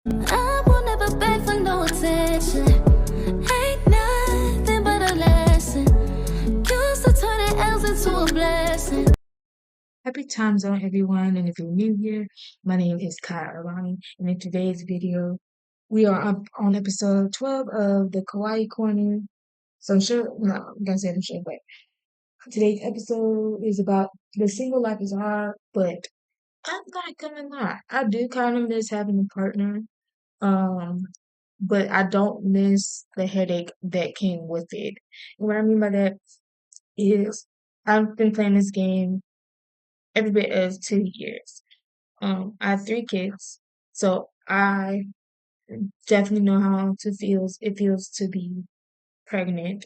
I will never beg for no attention. Ain't nothing but a lesson. Used to turn the L's into a blessing. Happy time zone, everyone. And if you're new here, my name is Kawaii. And in today's video, we are up on episode 12 of the Kawaii Corner. So I'm sure, no, I'm gonna say I'm sure, but today's episode is about the single life is hard, but I'm not gonna lie. I do kind of miss having a partner. Um, but I don't miss the headache that came with it. And what I mean by that is I've been playing this game every bit of 2 years. I have 3 kids, so I definitely know how it feels to be pregnant.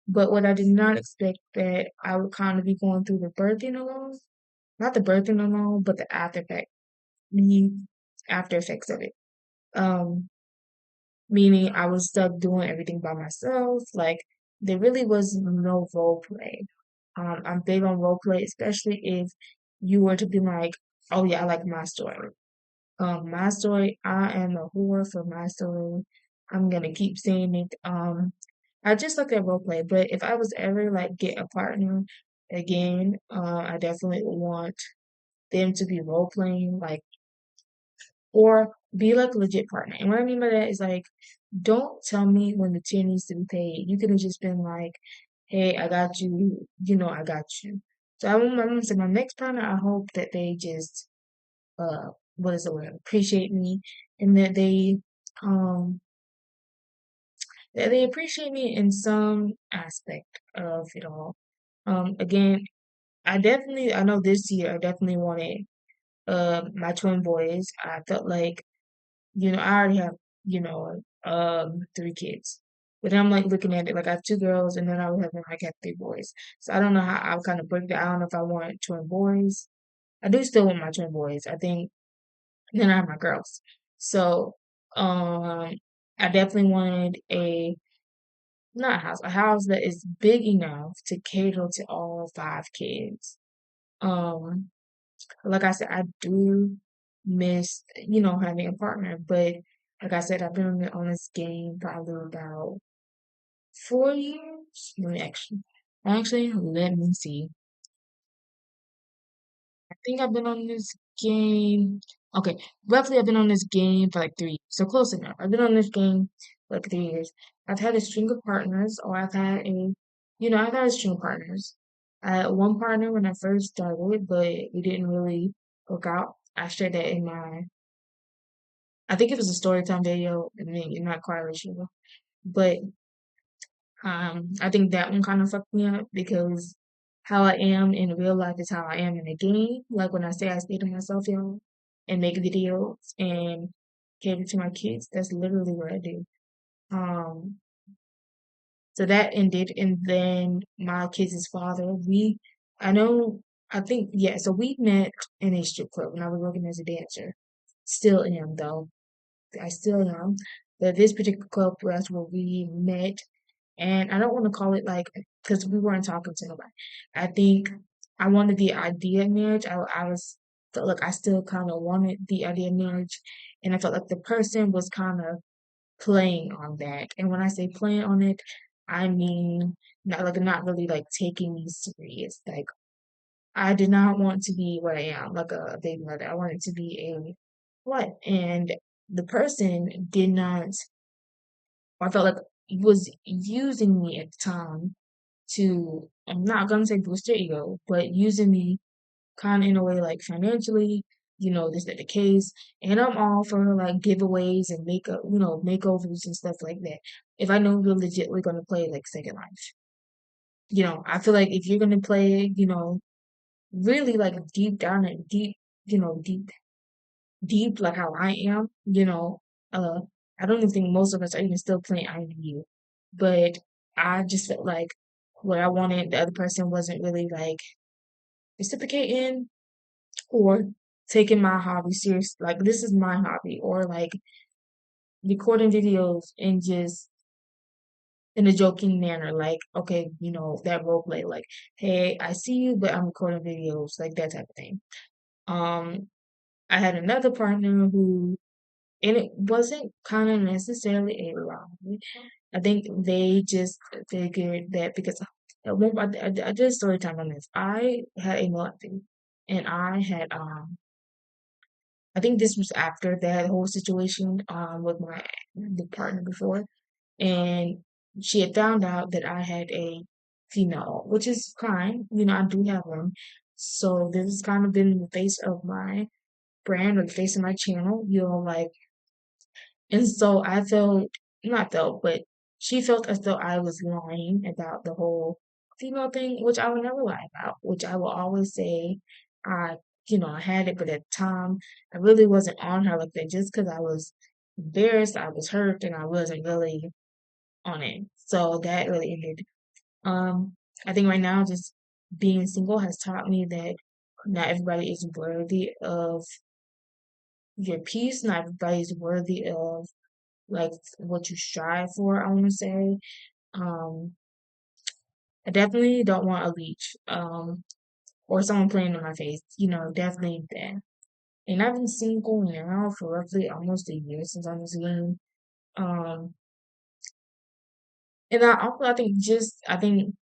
But what I did not expect that I would kind of be going through the birthing alone, not the birthing alone, but the the after effects of it. Um, Meaning I was stuck doing everything by myself. Like there really was no role play. I'm big on role play, especially if you were to be like, oh yeah, I like my story. My story, I am a whore for my story. I'm gonna keep saying it. I just look at role play, but if I was ever like get a partner again, I definitely would want them to be role playing, like or be like a legit partner. And what I mean by that is like, don't tell me when the tier needs to be paid. You could have just been like, hey, I got you, I got you. So I'm gonna say my next partner, I hope that they just what is the word, appreciate me and um that they appreciate me in some aspect of it all. Again, I know this year I definitely wanted my twin boys. I felt like, I already have, 3 kids. But then I'm like looking at it like I have 2 girls and then I would have like have 3 boys. So I don't know how I'll kind of break that. I don't know if I want twin boys. I do still want my twin boys. I think then I have my girls. So, um, I definitely wanted not a house that is big enough to cater to all 5 kids. Um, like I said, I do miss, having a partner, but like I said, I've been on this game probably about 4 years. Let me see. I think I've been on this game. Okay, roughly I've been on this game for like 3 years. So close enough. I've been on this game for like 3 years. I've had a string of partners, or I've had a string of partners. I had one partner when I first started, but we didn't really work out. I shared that I think it was a story time video, and then you're not quite sure. But I think that one kind of fucked me up because how I am in real life is how I am in the game. Like when I say I stay to myself, y'all, and make videos and cater to my kids, that's literally what I do. Um, so that ended, and then my kids' father, I know, I think, yeah, so we met in a strip club when I was working as a dancer. Still am, though. I still am. But this particular club, that's where we met, and I don't want to call it like because we weren't talking to nobody. I think I wanted the idea of marriage. I felt like I still kind of wanted the idea of marriage, and I felt like the person was kind of playing on that. And when I say playing on it, I mean not really like taking me serious. Like I did not want to be what I am, like a baby mother. I wanted to be a what? And the person did not. I felt like he was using me at the time to, I'm not gonna say boost their ego, but using me kind of in a way like financially, this that the case. And I'm all for like giveaways and makeovers and stuff like that. If I know you're legitly gonna play like Second Life, I feel like if you're gonna play, really like deep down and deep, deep, deep like how I am, uh, I don't even think most of us are even still playing IMU. But I just felt like what I wanted, the other person wasn't really like reciprocating or taking my hobby serious. Like this is my hobby, or like recording videos and just in a joking manner, like, okay, that role play, like, hey, I see you, but I'm recording videos, like that type of thing. Um, I had another partner who and it wasn't kind of necessarily a lie. I think they just figured that because at one point, I did a story time on this. I had a meltdown, and I think this was after that whole situation with my the partner before, and she had found out that I had a female, which is fine. You know, I do have one. So this has kind of been the face of my brand or the face of my channel, you know, like, and so I felt, not felt, but she felt as though I was lying about the whole female thing, which I would never lie about, which I will always say I, I had it, but at the time I really wasn't on her like that just because I was embarrassed, I was hurt, and I wasn't really on it. So that really ended. Um, I think right now just being single has taught me that not everybody is worthy of your peace, not everybody is worthy of like what you strive for, I want to say. Um, I definitely don't want a leech, or someone playing in my face, definitely that. And I've been single now for roughly almost a year since I'm this game. Um, and I think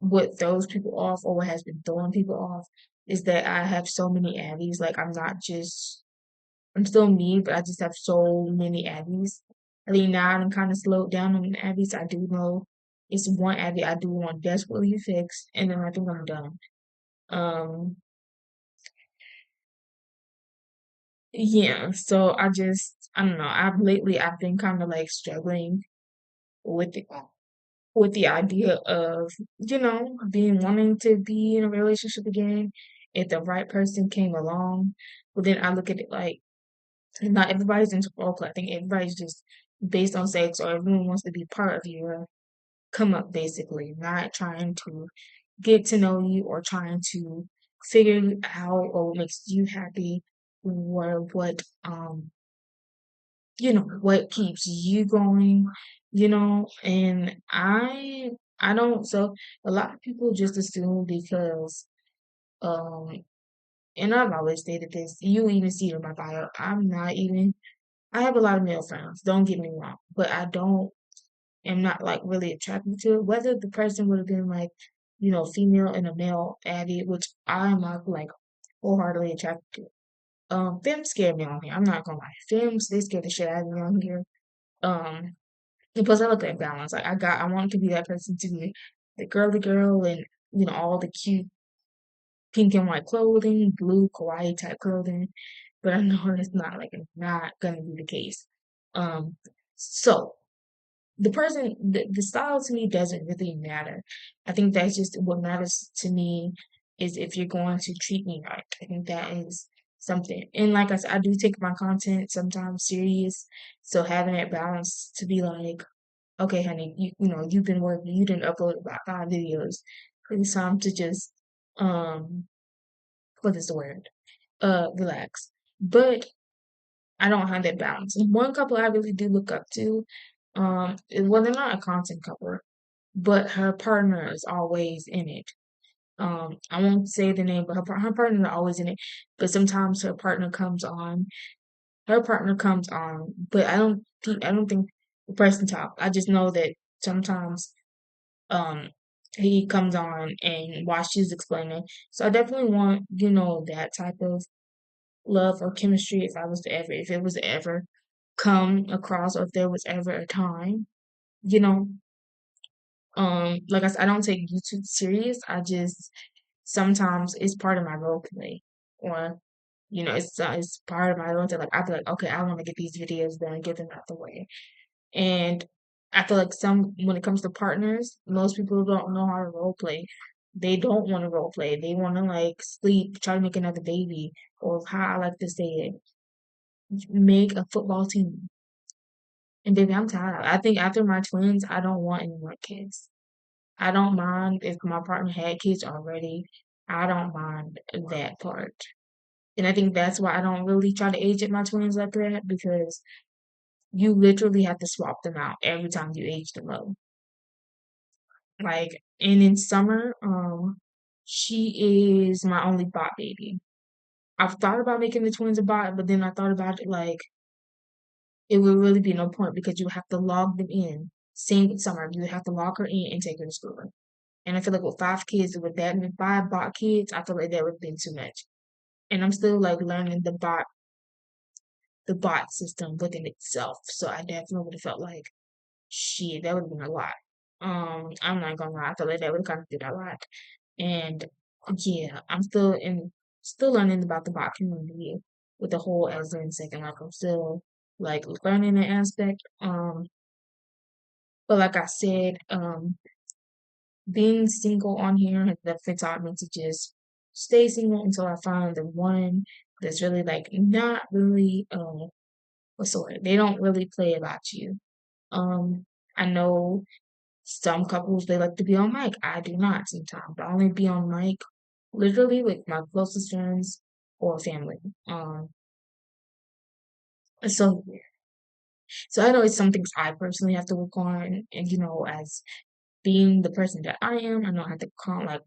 what throws people off or what has been throwing people off is that I have so many abbies. Like I'm still me, but I just have so many abbies. I think now I'm kind of slowed down on the abbies. I do know it's one abby I do want desperately fixed, and then I think I'm done. Um, yeah. So I don't know. I've been kind of like struggling with the idea of being wanting to be in a relationship again if the right person came along. But then I look at it like not everybody's into role play. I think everybody's just based on sex, or everyone wants to be part of your come up, basically, not trying to get to know you or trying to figure you out or what makes you happy or what keeps you going, and I don't, so a lot of people just assume because um and I've always stated this, you even see it in my bio, I have a lot of male friends, don't get me wrong, but I don't am not like really attracted to it. Whether the person would have been like, female and a male added, which I'm not like wholeheartedly attracted to. Femmes scare me on here. I'm not gonna lie. Femmes, they scare the shit out of me on here. Um, and plus I look at balance. Like I want to be that person to be the girly girl and all the cute pink and white clothing, blue kawaii type clothing. But I know it's not gonna be the case. Um, so the style to me doesn't really matter. I think that's just what matters to me is if you're going to treat me right. I think that is something. And like I said, I do take my content sometimes serious. So having that balance to be like, okay, honey, you've been working, you didn't upload about 5 videos. It's time to just what is the word? Relax. But I don't have that balance. And one couple I really do look up to, well, they're not a content couple, but her partner is always in it. I won't say the name, but her partner is always in it. But sometimes her partner comes on, but I don't think the person talk. I just know that sometimes um he comes on and while she's explaining. So I definitely want, that type of love or chemistry if it was to ever come across or if there was ever a time, you know, like I said, I don't take YouTube serious. I just sometimes it's part of my role play, or it's part of my role play. Like I feel like, okay, I want to get these videos done, get them out the way, and I feel like when it comes to partners, most people don't know how to role play. They don't want to role play. They want to like sleep, try to make another baby, or how I like to say it, make a football team. And baby, I'm tired. I think after my twins, I don't want any more kids. I don't mind if my partner had kids already. I don't mind that part. And I think that's why I don't really try to age at my twins like that because you literally have to swap them out every time you age them up. Like, and in summer, she is my only bot baby. I've thought about making the twins a bot, but then I thought about it like it would really be no point because you have to log them in. Same with summer, you would have to log her in and take her to school. And I feel like with 5 kids, with that and 5 bot kids, I feel like that would have been too much. And I'm still like learning the bot system within itself. So I definitely would have felt like shit, that would have been a lot. I'm not gonna lie, I feel like that would have kind of did a lot. And yeah, I'm still learning about the bot community with the whole as in second. Like I'm still like learning the aspect. But like I said, being single on here has definitely taught me to just stay single until I find the one that's really like not really what's the word? They don't really play about you. I know some couples they like to be on mic. I do not sometimes. I only be on mic literally with my closest friends or family. So so I know it's some things I personally have to work on, and as being the person that I am, I know I have to like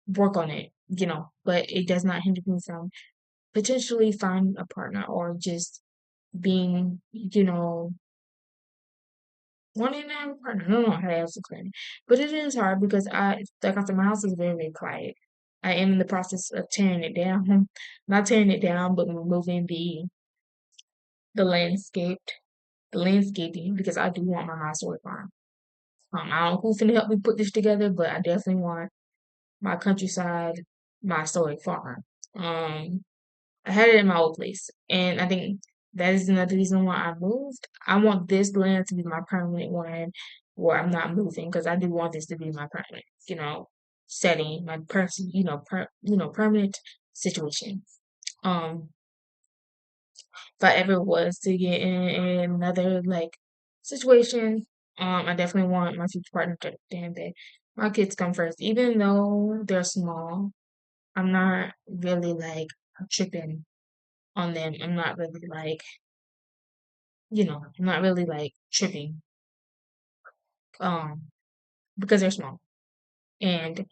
work on it. But it does not hinder me from potentially finding a partner or just being, wanting to have a partner. I don't know how to explain it, but it is hard because like I said, my house is very, very quiet. I am in the process of tearing it down, not tearing it down, but removing the landscape, the landscaping because I do want my solar farm. I don't know who's gonna help me put this together, but I definitely want my countryside, my solar farm. Um, I had it in my old place, and I think that is another reason why I moved. I want this land to be my permanent one, where I'm not moving because I do want this to be my permanent, setting, my person, permanent situation. Um, if I ever was to get in another like situation, I definitely want my future partner to understand that my kids come first, even though they're small. I'm not really like tripping on them. I'm not really like, I'm not really like tripping, um, because they're small. And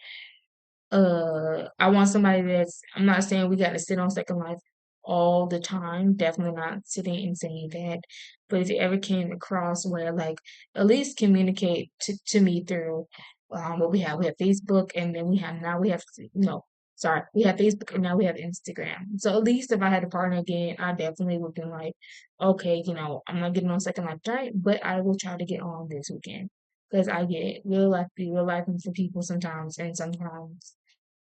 I want somebody I'm not saying we gotta sit on Second Life all the time. Definitely not sitting and saying that. But if it ever came across where like at least communicate to me through what we have Facebook and then we have no sorry, we have Facebook and now we have Instagram. So at least if I had a partner again, I definitely would be like, okay, I'm not getting on Second Life tonight, but I will try to get on this weekend. Because I get real life be real life for people sometimes and sometimes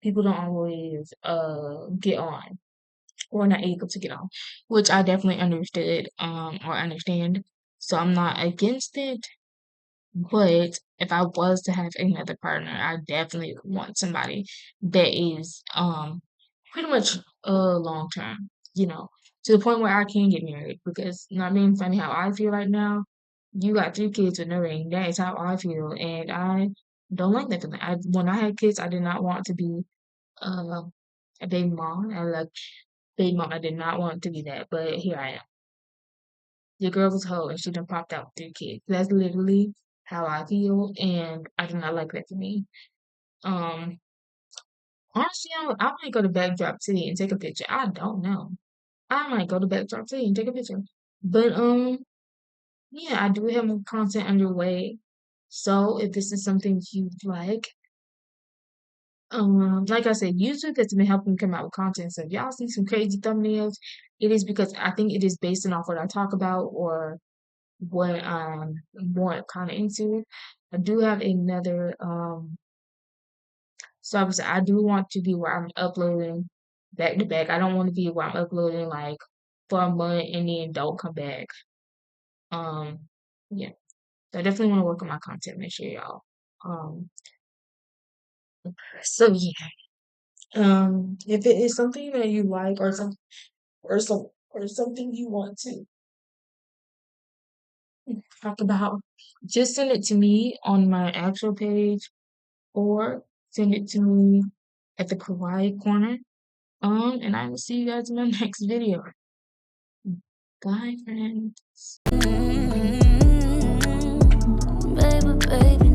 people don't always get on or not able to get on, which I definitely understood or understand. So I'm not against it, but if I was to have another partner, I definitely want somebody that is pretty much long term, to the point where I can get married because not being funny how I feel right now, you got 3 kids with no ring. That is how I feel and I don't like that feeling. When I had kids I did not want to be uh, a baby mom. I like baby mom. I did not want to be that, but here I am. Your girl was hoe and she done popped out with 3 kids. That's literally how I feel, and I do not like that for me. Um, honestly, I might go to Backdrop City and take a picture. I don't know. I might go to Backdrop City and take a picture. But yeah, I do have more content underway. So if this is something you like I said, YouTube has been helping me come out with content. So if y'all see some crazy thumbnails, it is because I think it is based on what I talk about or what I'm more kind of into. I do have another so I do want to be where I'm uploading back to back. I don't want to be where I'm uploading like for a month and then don't come back. Um yeah. So I definitely want to work on my content, make sure y'all. Um so yeah. If it is something that you like or something you want to talk about, just send it to me on my actual page or send it to me at the Kawaii corner. And I will see you guys in my next video. Bye, friends. Baby, baby,